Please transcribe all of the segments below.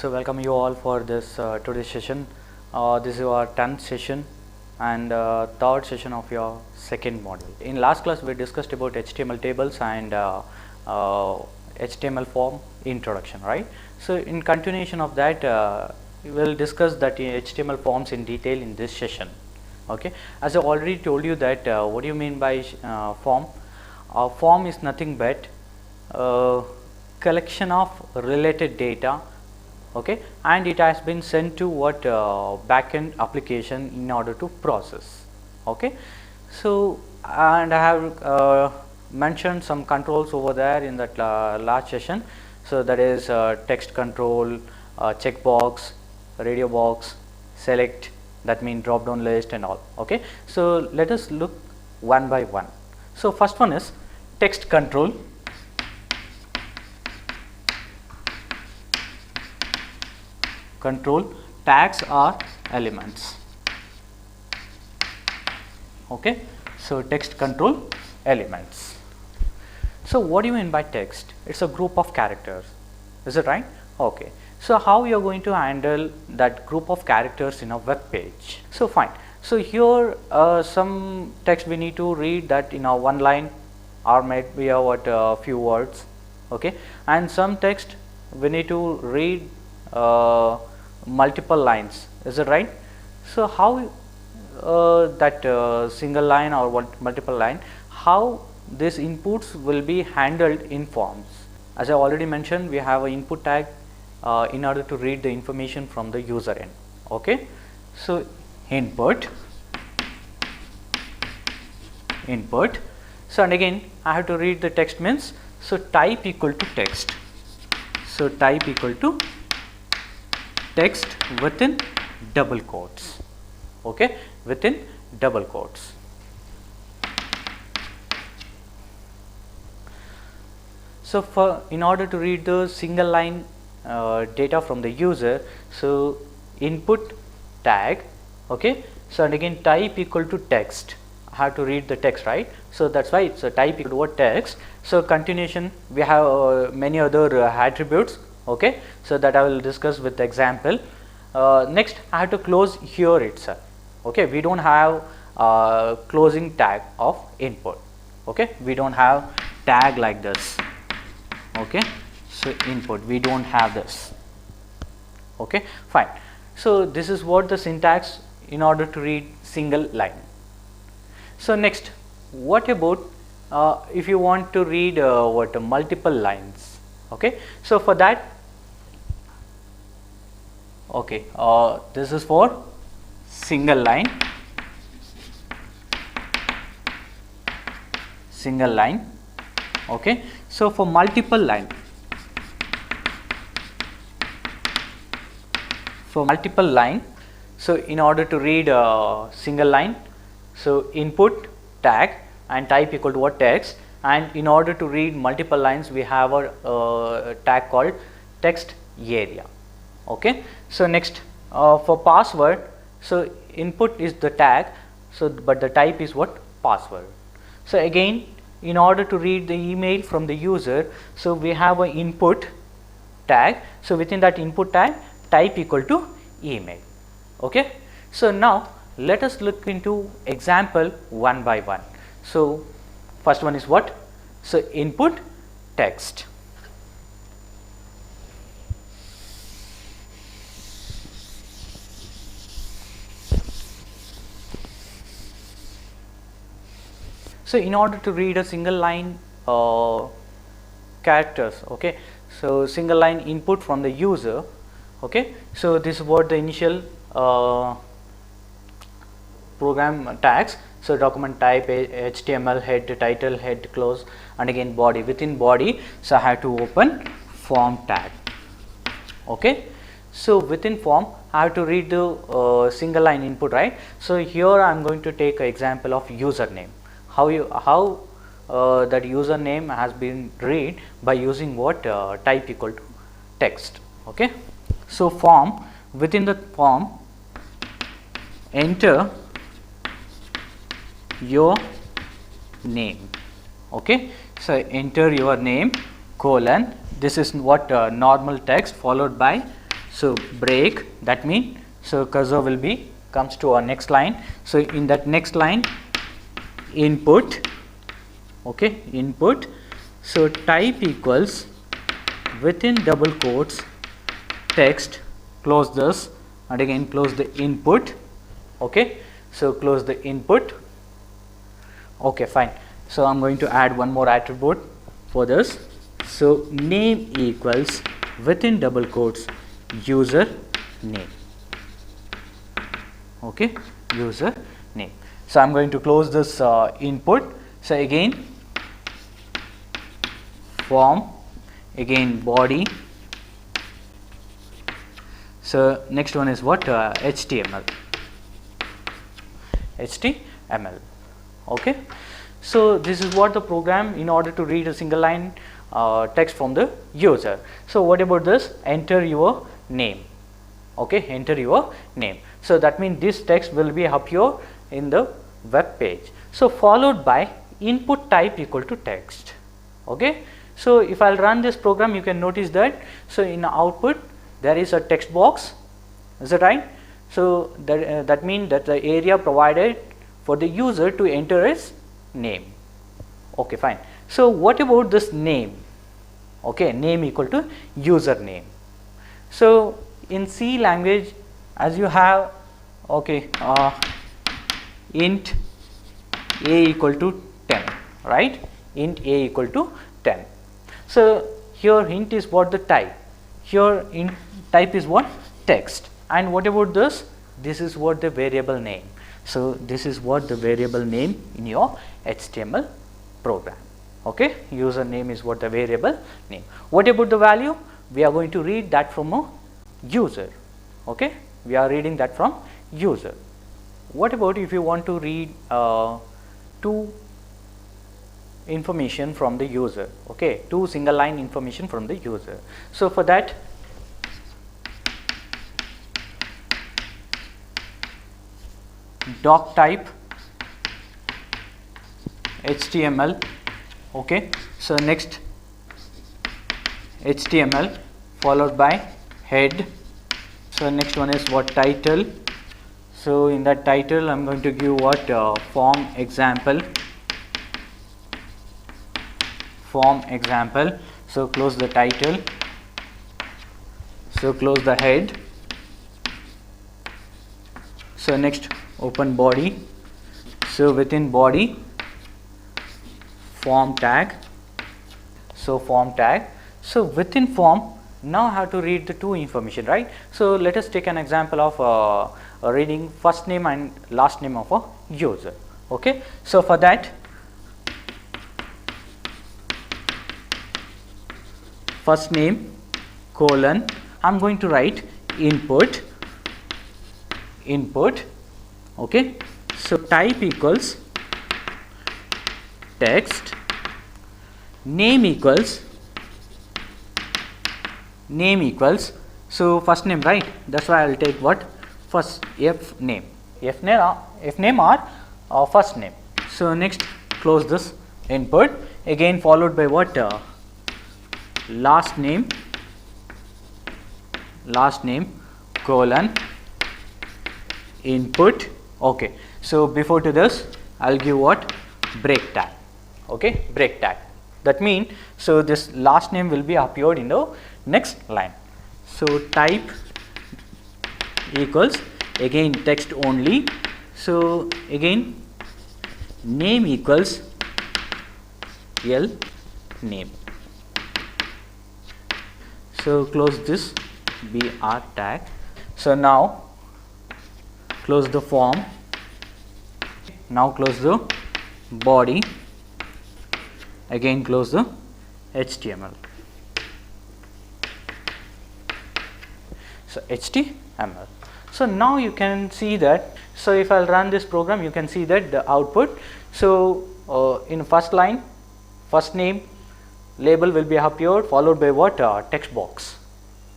So welcome you all for this today's session. This is our 10th session and third session of your second module. In last class we discussed about HTML tables and HTML form introduction, right? So in continuation of that we will discuss that HTML forms in detail in this session. Okay, as I already told you that what do you mean by form? Form is nothing but collection of related data, okay, and it has been sent to what backend application in order to process. Okay, so and I have mentioned some controls over there in that last session. So that is text control, checkbox, radio box, select, that means drop down list and all. Okay, so let us look one by one. So first one is text control. Control tags are elements. Okay, so text control elements. So what do you mean by text? It's a group of characters, is it right? Okay, so how you are going to handle that group of characters in a web page? So fine, so here some text we need to read that in a one line or maybe a few words, okay, and some text we need to read multiple lines, is it right? So how that single line or multiple line, how these inputs will be handled in forms? As I already mentioned, we have an input tag in order to read the information from the user end. Okay, so input. So and again I have to read the text means, so type equal to text. So type equal to text within double quotes. Okay, within double quotes. So for in order to read the single line data from the user, so input tag, okay, so and again type equal to text, I have to read the text, right? So that's why it's a type equal to what text. So continuation we have many other attributes, okay, so that I will discuss with the example. Next I have to close here itself. Okay, we don't have closing tag of input. Okay, we don't have tag like this. Okay, so input we don't have this. Okay, fine. So this is what the syntax in order to read single line. So next, what about if you want to read multiple lines? Okay, so for that, okay, this is for single line, okay. So for multiple line, so in order to read a single line, so input tag and type equal to what text, and in order to read multiple lines we have a tag called text area. Okay, so next for password, so input is the tag, so but the type is what? Password. So again in order to read the email from the user, so we have an input tag, so within that input tag type equal to email. Okay, so now let us look into example one by one. So first one is what? So input text. So in order to read a single line characters, okay, so single line input from the user, okay, so this is what the initial program tags. So document type, HTML, head, title, head, close, and again body. Within body, so I have to open form tag. Okay, so within form I have to read the single line input, right? So here I am going to take an example of username. How that username has been read by using what? Type equal to text. Okay, so form, within the form enter your name. Okay, so enter your name colon, this is what normal text followed by So break, that means so cursor will be comes to our next line. So in that next line, input, okay, input. So type equals within double quotes text, close this and again close the input, okay. So close the input, okay, fine. So I'm going to add one more attribute for this. So name equals within double quotes user name, okay, user name. So I'm going to close this input. So again form, again body. So next one is what? HTML. HTML, okay. So this is what the program in order to read a single line text from the user. So what about this? Enter your name, okay, enter your name. So that means this text will be appear in the web page. So followed by input type equal to text, okay. So if I'll run this program, you can notice that so in output there is a text box, is that right? So that means that the area provided for the user to enter his name, okay, fine. So what about this name? Okay, name equal to username. So in C language, as you have, okay, int a equal to 10, right? Int a equal to 10. So here int is what? The type. Here int type is what? Text. And what about this? This is what? The variable name. So this is what? The variable name in your HTML program, okay. Username is what? The variable name. What about the value? We are going to read that from a user, okay. We are reading that from user. What about if you want to read two information from the user, okay, two single line information from the user. So for that, doc type HTML, okay. So next HTML followed by head. So next one is what? Title. So in that title I'm going to give what? Form example, form example. So close the title, so close the head. So next open body. So within body form tag, so form tag. So within form, now I have to read the two information, right? So let us take an example of reading first name and last name of a user, okay. So for that, first name colon, I'm going to write input, okay. So type equals text, name equals, so first name, right? That's why I will take what? First f name or first name. So next close this input, again followed by what? Last name colon input, okay. So before to this I'll give what? Break tag, okay, break tag. That means so this last name will be appeared in the next line. So type equals, again text only. So again name equals l name. So close this br tag. So now close the form, now close the body, again close the HTML. So HTML. So now you can see that, so if I'll run this program, you can see that the output. So in first line, first name label will be appeared followed by what? Text box,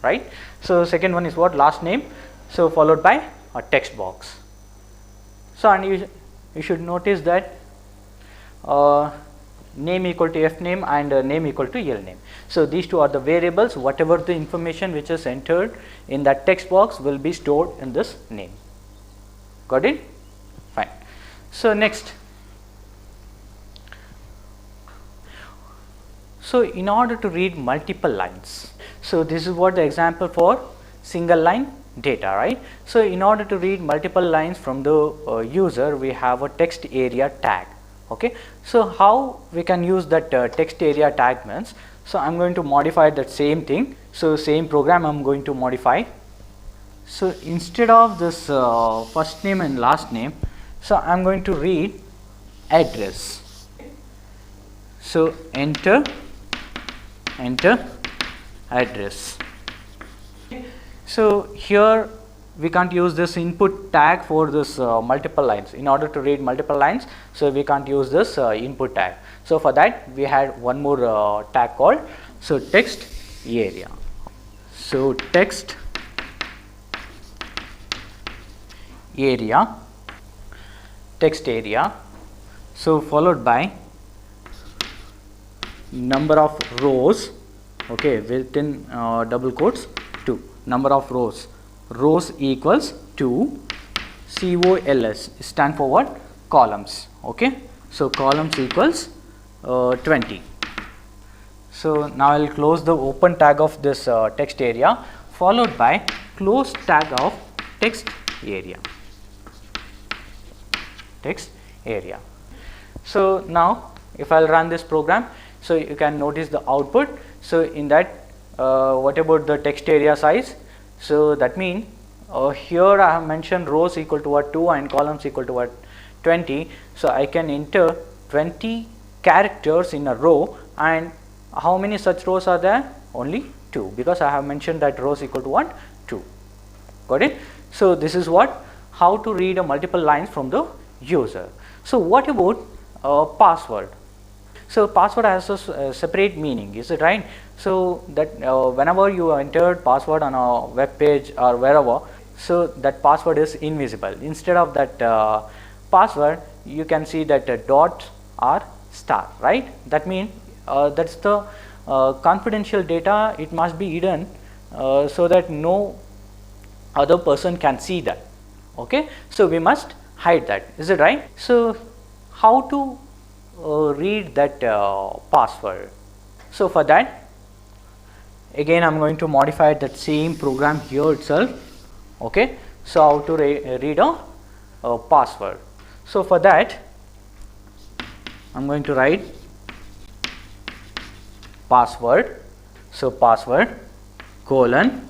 right? So second one is what? Last name, so followed by a text box. So and you should notice that name equal to fname and name equal to elname. So these two are the variables. Whatever the information which is entered in that text box will be stored in this name. Got it? Fine. So next, so in order to read multiple lines, so this is what the example for single line data, right? So in order to read multiple lines from the user, we have a text area tag. Okay, so how we can use that text area tag means, so I'm going to modify that same thing. So same program I'm going to modify. So instead of this first name and last name, so I'm going to read address. So enter address. So here we can't use this input tag for this multiple lines. In order to read multiple lines, so we can't use this input tag. So for that we had one more tag called so text area. So text area, so followed by number of rows, okay, within double quotes 2, number of rows equals 2, COLS stand for what? Columns. Okay, so columns equals 20. So now I will close the open tag of this text area, followed by close tag of text area. So now if I will run this program, so you can notice the output. So in that what about the text area size? So that means here I have mentioned rows equal to what? 2 and columns equal to what? 20. So I can enter 20 characters in a row, and how many such rows are there? Only 2, because I have mentioned that rows equal to what? 2. Got it? So this is what, how to read a multiple lines from the user. So what about password? So password has a separate meaning, is it right? So that whenever you entered password on a web page or wherever, so that password is invisible. Instead of that password, you can see that dot or star, right? That means that's the confidential data. It must be hidden so that no other person can see that. Okay, so we must hide that, is it right? So how to read that password? So for that, again I'm going to modify that same program here itself. Okay, so how to read a password? So for that I'm going to write password. So password colon,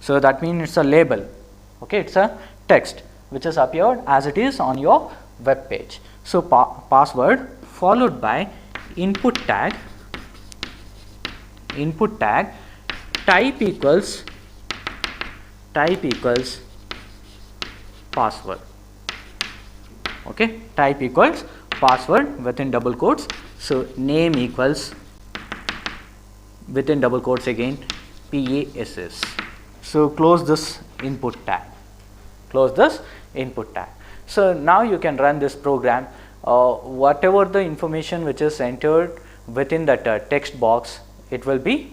so that means it's a label. Okay, it's a text which has appeared as it is on your web page. So password followed by input tag type equals password. Okay, type equals password within double quotes. So name equals within double quotes again PASS. So close this input tag. So now you can run this program. Whatever the information which is entered within that text box, it will be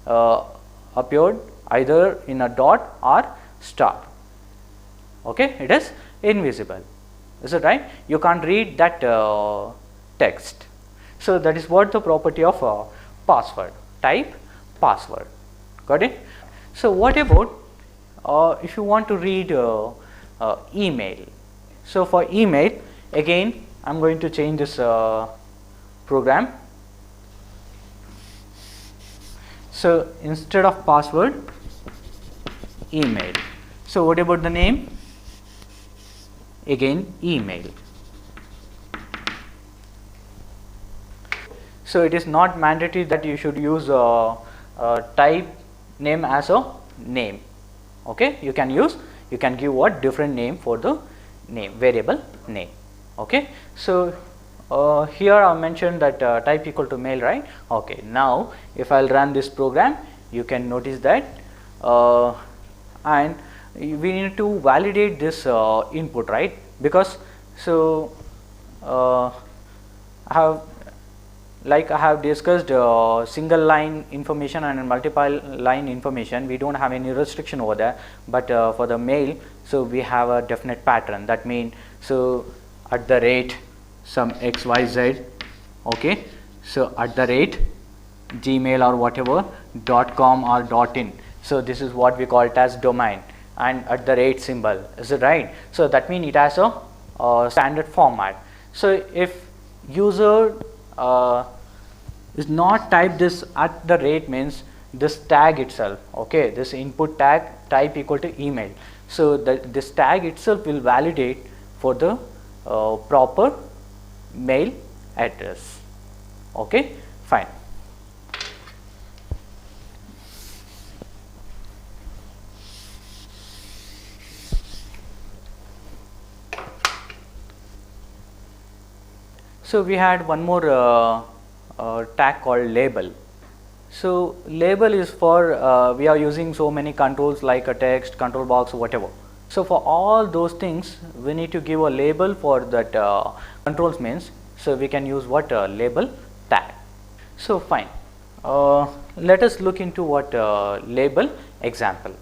appeared either in a dot or star. Okay, it is invisible, is it right? You can't read that text. So that is what the property of password, type password. Got it? So what about if you want to read email? So for email, again I am going to change this program. So instead of password, email. So what about the name? Again email. So it is not mandatory that you should use type name as a name. Okay, you can give what different name for the name, variable name. Okay, so here I mentioned that type equal to mail, right? Okay, now if I'll run this program, you can notice that and we need to validate this input, right? Because so I have like I have discussed single line information and multiple line information, we don't have any restriction over there, but for the mail, so we have a definite pattern. That means, so at the rate some xyz, okay, so at the rate gmail or whatever .com or .in, so this is what we call it as domain, and at the rate symbol, is it right? So that means it has a standard format. So if user is not type this at the rate, means this tag itself, okay, this input tag type equal to email, so this tag itself will validate for the proper mail address. Okay, fine. So we had one more tag called label. So label is for we are using so many controls like a text, control box, whatever. So for all those things we need to give a label for that controls means. So we can use what label tag. So fine. Let us look into what label example.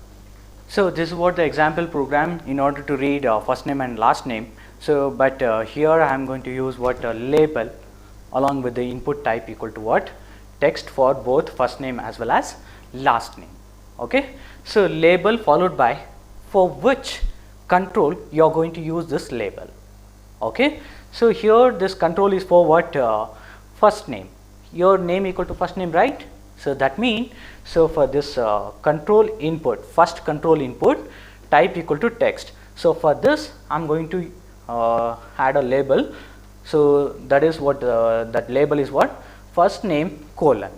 So this is what the example program in order to read first name and last name. So but here I am going to use what label along with the input type equal to what text for both first name as well as last name. Okay. So label followed by for which control you are going to use this label. Okay. So here this control is for what first name, your name equal to first name, right? So that means, so for this control input, first control input type equal to text. So for this I am going to add a label. So that is what that label is what first name colon,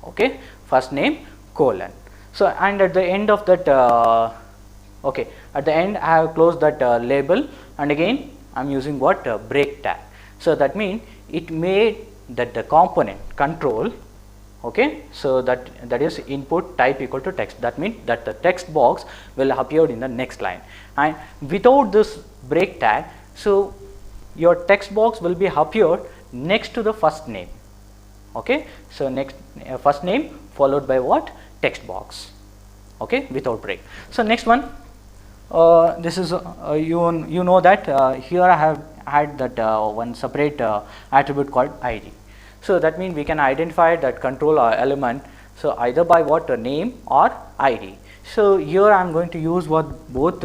okay, first name colon. So and at the end of that okay, at the end I have closed that label, and again I am using what break tag. So that means it made that the component control, okay, so that is input type equal to text. That means that the text box will appear in the next line, and without this break tag, so your text box will be appeared next to the first name. Okay, so next first name followed by what text box, okay, without break. So next one, this is you know that here I have had that one separate attribute called ID. So that means we can identify that control element, so either by what name or ID. So here I am going to use what both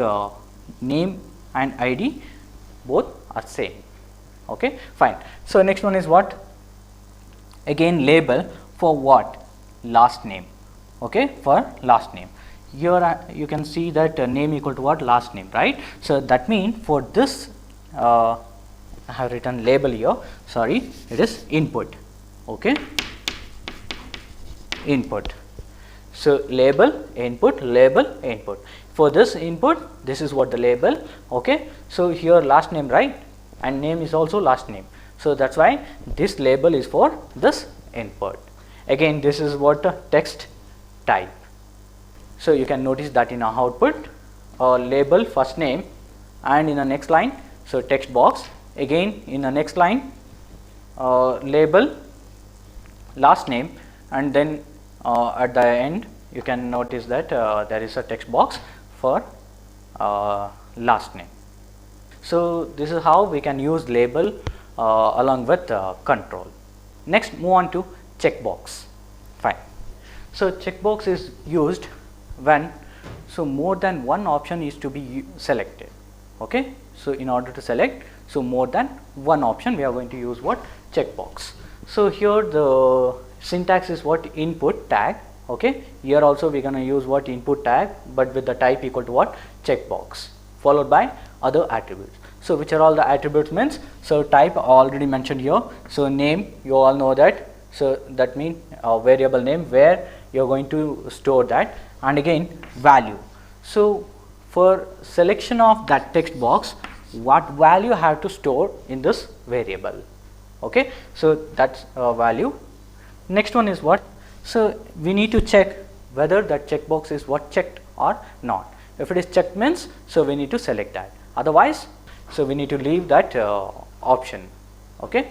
name and ID both are same. Okay, fine. So next one is what, again label for what last name, okay, for last name. Here you can see that name equal to what last name, right? So that means for this I have written label here, sorry, it is input, okay, input. So label input, label input. For this input, this is what the label, okay. So here last name, right, and name is also last name. So that's why this label is for this input. Again this is what text type. So you can notice that in our output label first name, and in the next line, so text box, again in the next line label last name, and then at the end you can notice that there is a text box for last name. So this is how we can use label along with control. Next move on to checkbox. Fine. So checkbox is used when so more than one option is to be selected. Okay. So in order to select so more than one option, we are going to use what checkbox. So here the syntax is what input tag. Okay. Here also we are going to use what input tag, but with the type equal to what checkbox, followed by other attributes. So which are all the attributes means, so type already mentioned here. So name, you all know that, so that means variable name where you are going to store that, and again value. So for selection of that text box, what value I have to store in this variable. Okay. So that's value. Next one is what, so we need to check whether that checkbox is what checked or not. If it is checked means, so we need to select that, otherwise so we need to leave that option. Okay,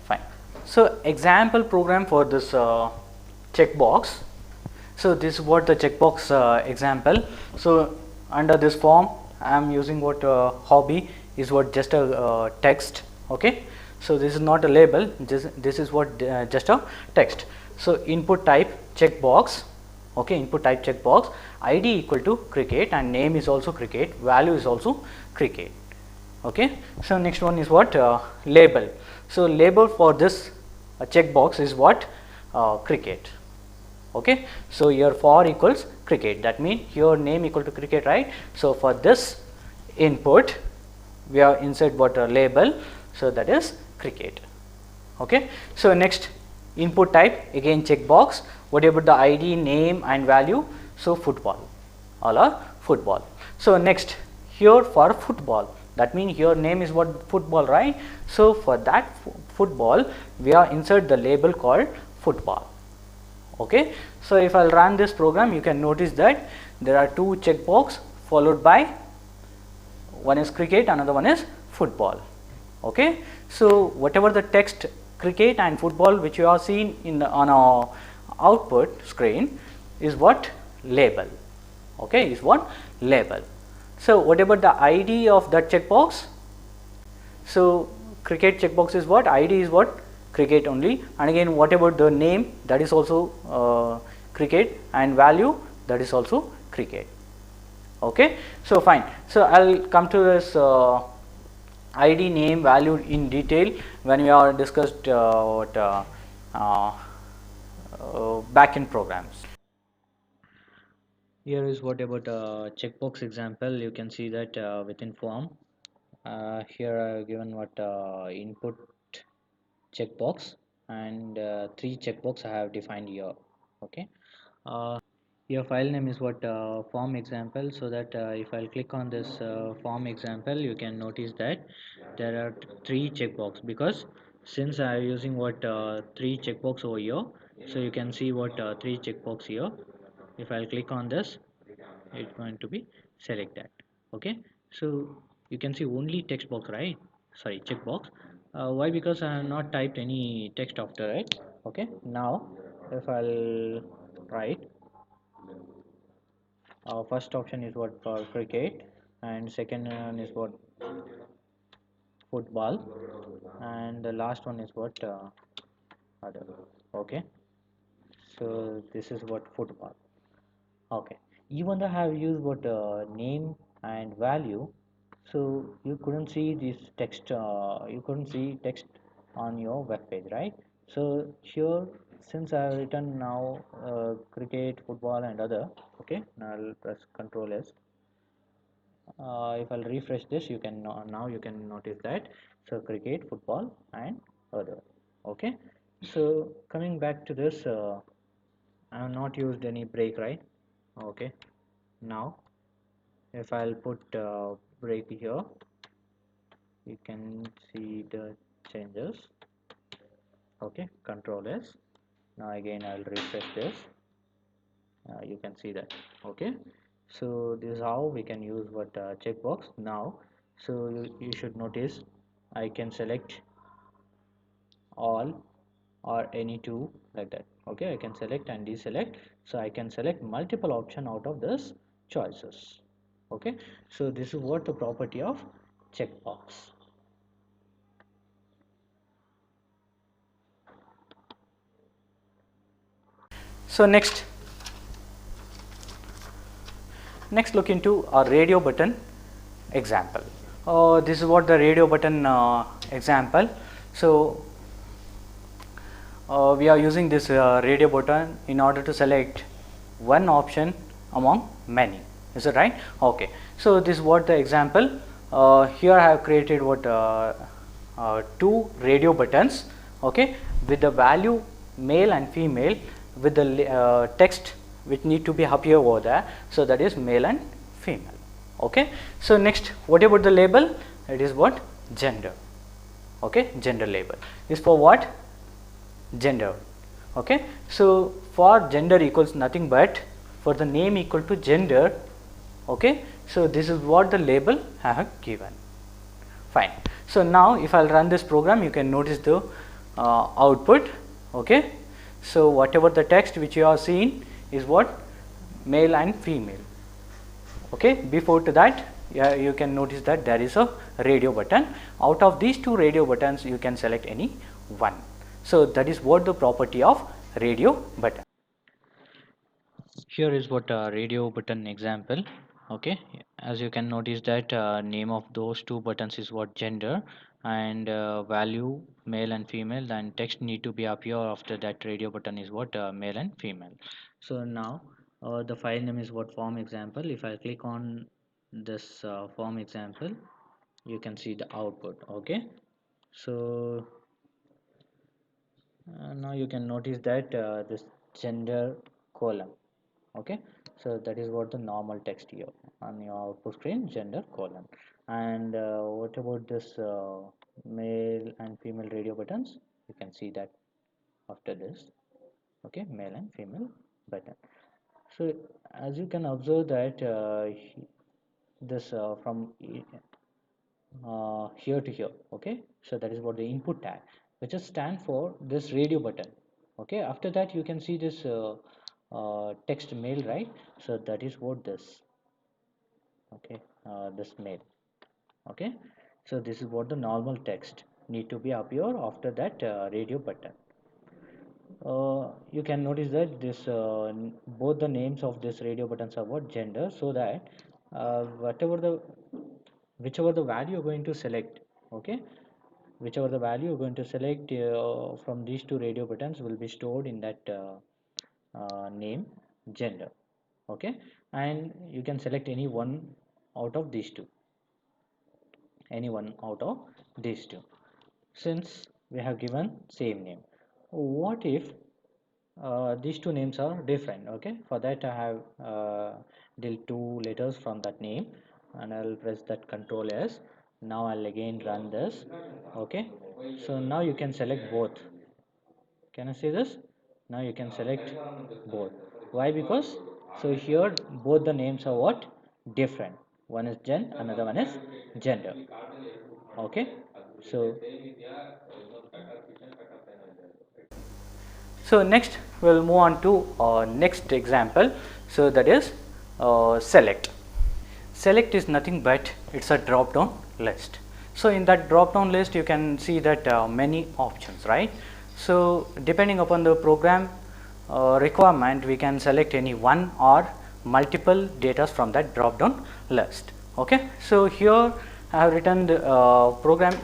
fine. So example program for this checkbox. So this is what the checkbox example. So under this form I am using what hobby is what just a text. Okay, so this is not a label, this is what just a text. So input type checkbox. Okay, input type checkbox, id equal to cricket and name is also cricket, value is also cricket. Okay, so next one is what label. So label for this checkbox is what cricket. Okay, so your for equals cricket, that means your name equal to cricket, right? So for this input we have insert what a label, so that is cricket. Okay, so next input type again checkbox, what about the id, name and value? So football, all are football. So next here for football, that means your name is what football, right? So for that football we are insert the label called football. Okay, so if I'll run this program, you can notice that there are two checkbox followed by one is cricket, another one is football. Okay, so whatever the text cricket and football which you are seeing in the, on our output screen is what label. Okay, is what label. So what about the id of that checkbox? So cricket checkbox is what, id is what, cricket only, and again what about the name, that is also cricket, and value, that is also cricket. Okay, so fine. So I'll come to this id, name, value in detail when we are discussed backend programs. Here is what about checkbox example. You can see that within form here I have given what input checkbox and 3 checkbox I have defined here. Okay, your file name is what form example, so that if I'll click on this form example, you can notice that there are 3 checkbox, because since I am using what 3 checkbox over here, so you can see what 3 checkbox here. If I'll click on this, it's going to be select that. Okay, so you can see only text box, right? Sorry, checkbox. Why? Because I have not typed any text after it. Okay, now if I'll write, first option is what for cricket, and second one is what football, and the last one is what other. Okay, so this is what football. Okay, even though I have used what name and value, so you couldn't see this text, you couldn't see text on your web page, right? So here, since I have written now cricket, football and other. Okay, now I'll press Ctrl S. If I'll refresh this, you can now you can notice that, so cricket, football and other. Okay, so coming back to this, I have not used any break, right? Okay, now if I'll put break here, you can see the changes. Okay, Control S. Now again I'll refresh this, you can see that. Okay, so this is how we can use what checkbox now. So you should notice I can select all or any two, like that. Okay, I can select and deselect, so I can select multiple option out of this choices. Okay, so this is what the property of checkbox. So next look into a radio button example. This is what the radio button example. So we are using this radio button in order to select one option among many. Is it right? Okay, so this is what the example. Here I have created what 2 radio buttons. Okay, with the value male and female, with the text which need to be appear over there, so that is male and female. Okay, so next, what about the label? It is what gender. Okay, gender label is for what? Gender. Okay, so for gender equals nothing but for the name equal to gender. Okay, so this is what the label I have given. Fine. So now if I'll run this program, you can notice the output. Okay, so whatever the text which you have seen is what male and female. Okay, before to that, yeah, you can notice that there is a radio button. Out of these two radio buttons you can select any one. So that is what the property of radio button. Here is what radio button example. Okay, as you can notice that name of those two buttons is what gender, and value male and female, then text need to be appear after that radio button is what male and female. So now the file name is what form example. If I click on this form example, you can see the output. Okay, so now you can notice that this gender column. Okay, so that is what the normal text here on your output screen, gender colon. And what about this male and female radio buttons? You can see that after this. Okay, male and female button. So as you can observe that this from here to here. Okay, so that is what the input tag, which is stand for this radio button. Okay, after that you can see this text mail, right? So that is what this. Okay, this mail. Okay, so this is what the normal text need to be appear after that radio button. You can notice that this both the names of this radio buttons are what gender, so that whatever the whichever the value you're going to select. Okay, whichever the value you're going to select from these two radio buttons will be stored in that name gender. Okay, and you can select any one out of these two, any one out of these two, since we have given same name. What if these two names are different? Okay, for that I have dealt two letters from that name, and I'll press that control S. Now I'll again run this. Okay, so now you can select both. Can I say this? Now you can select both. Why? Because so here both the names are what different. One is gen, another one is gender. Okay, so next we'll move on to next example. So that is select. Select is nothing but it's a drop down list. So in that drop down list you can see that many options, right? So depending upon the program requirement, we can select any one or multiple data from that drop down list. Okay, so here I have written the program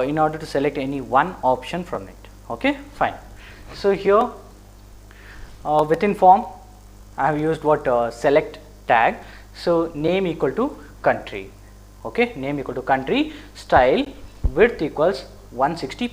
in order to select any one option from it. Okay, fine. So here within form I have used what select tag. So name equal to country. Okay, name equal to country, style width equals 160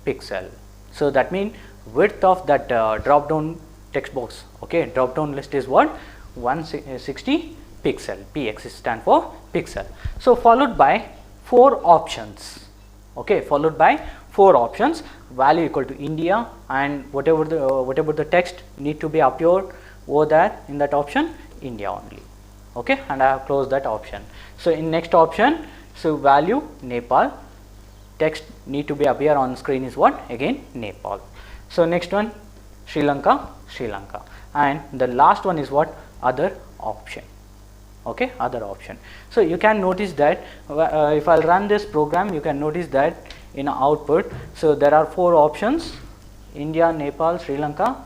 pixel. So that means width of that drop down text box. Okay, drop down list is what 160 pixel. Px stand for pixel. So followed by 4 options. Okay, followed by 4 options, value equal to India, and whatever the text need to be appeared over there in that option, India only. Okay, and I have closed that option. So in next option, so value Nepal, text need to be appear on screen is what again Nepal. So next one Sri Lanka, Sri Lanka, and the last one is what other option. Okay, other option. So you can notice that if I'll run this program, you can notice that in output, so there are 4 options: India, Nepal, Sri Lanka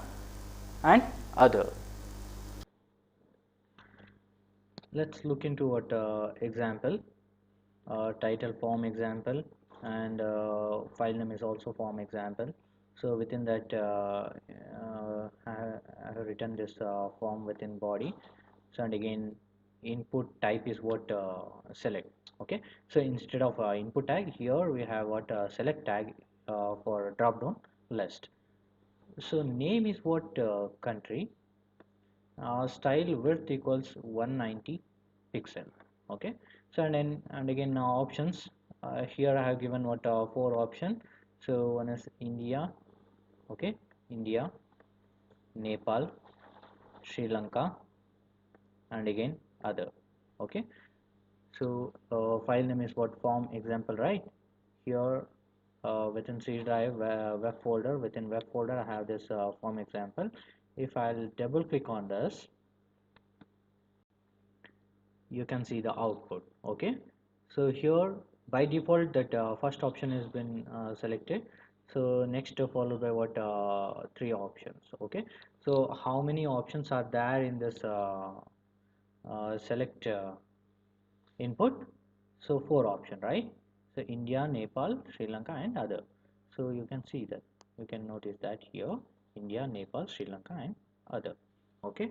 and other. Let's look into what example, title form example, and file name is also form example. So within that I have written this form within body. So and again input type is what select. Okay, so instead of input tag, here we have what select tag for drop down list. So name is what country, style width equals 190 pixel. Okay, so and again now options, here I have given what 4 option. So one is India. Okay, India, Nepal, Sri Lanka and again other. Okay, so file name is what form example, right? Here within C drive web folder. Within web folder, I have this form example. If I'll double click on this, you can see the output. Okay, so here by default that first option has been selected. So next followed by what, three options. Okay, so how many options are there in this select input? So four option, right? So India, Nepal, Sri Lanka and other. So you can see that, you can notice that here, India, Nepal, Sri Lanka and other. Okay,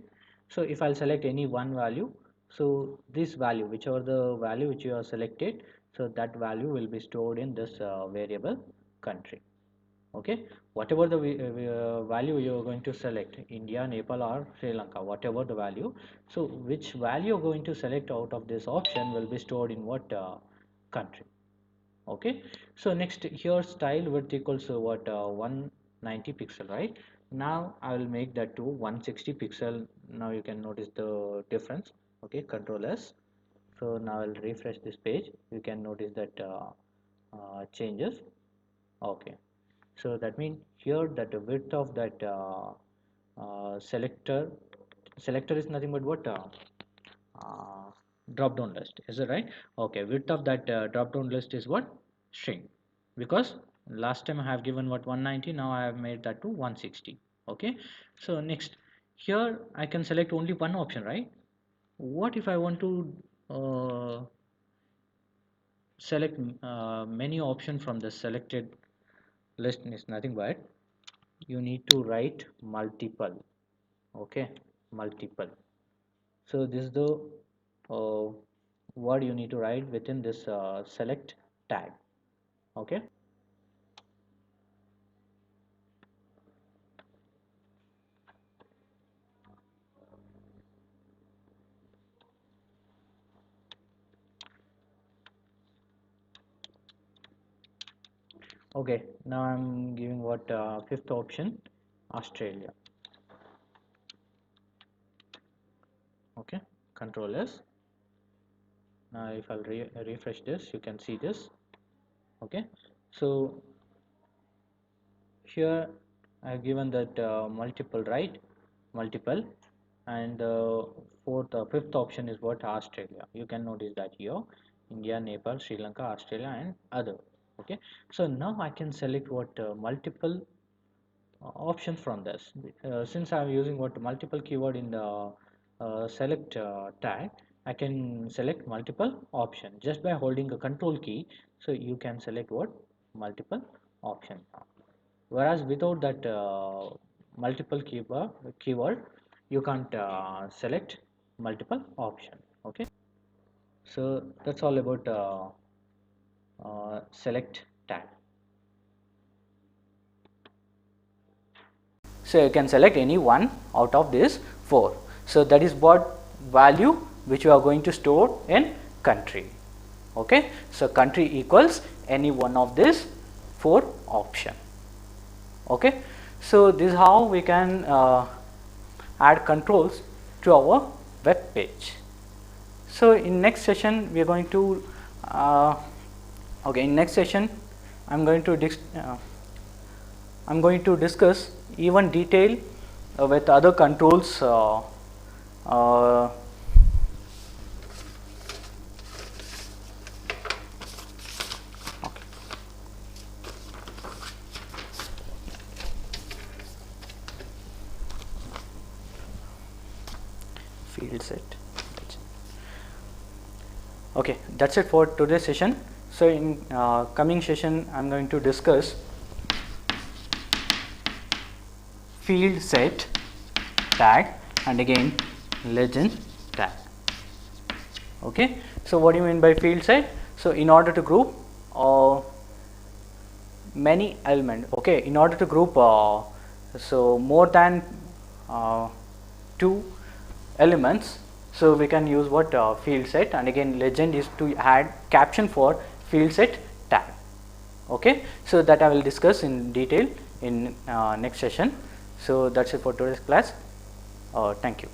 so if I'll select any one value, so this value, whichever the value which you have selected, so that value will be stored in this variable country. Okay, whatever the value you are going to select, India, Nepal or Sri Lanka, whatever the value, so which value you're going to select out of this option will be stored in what country. Okay, so next here style width equals what, 190 pixel, right? Now I will make that to 160 pixel. Now you can notice the difference. Okay, control S. So now I'll refresh this page, you can notice that changes. Okay, so that means here that the width of that selector is nothing but what, uh, drop down list, is it right? Okay, width of that drop down list is what, string, because last time I have given what, 190, now I have made that to 160. Okay, so next here I can select only one option, right? What if I want to select many option from the selected list? Is nothing but you need to write multiple. Okay, multiple. So this is the uh, word you need to write within this select tag. Okay, okay, now I'm giving what, fifth option, Australia. Okay, control S. Now if I'll refresh this, you can see this. Okay, so here I have given that multiple, right? Multiple, and fifth option is what, Australia. You can notice that here, India, Nepal, Sri Lanka, Australia and other. Okay, so now I can select what, multiple options from this. Since I'm using what, multiple keyword in the select tag, I can select multiple option just by holding a control key. So you can select what, multiple option. Whereas without that multiple keyword, you can't select multiple option. Okay, so that's all about select tag. So you can select any one out of these four. So that is what value which you are going to store in country. Okay, so country equals any one of these four option. Okay, so this is how we can add controls to our web page. So in next session we are going to in next session I'm going to discuss even detail with other controls uh, field set. Okay, that's it for today's session. So in coming session I'm going to discuss field set tag and again legend tag. Okay, so what do you mean by field set? So in order to group many element, okay, in order to group so more than two elements, so we can use what, field set, and again legend is to add caption for field set tag. Okay, so that I will discuss in detail in next session. So that's it for today's class. Thank you.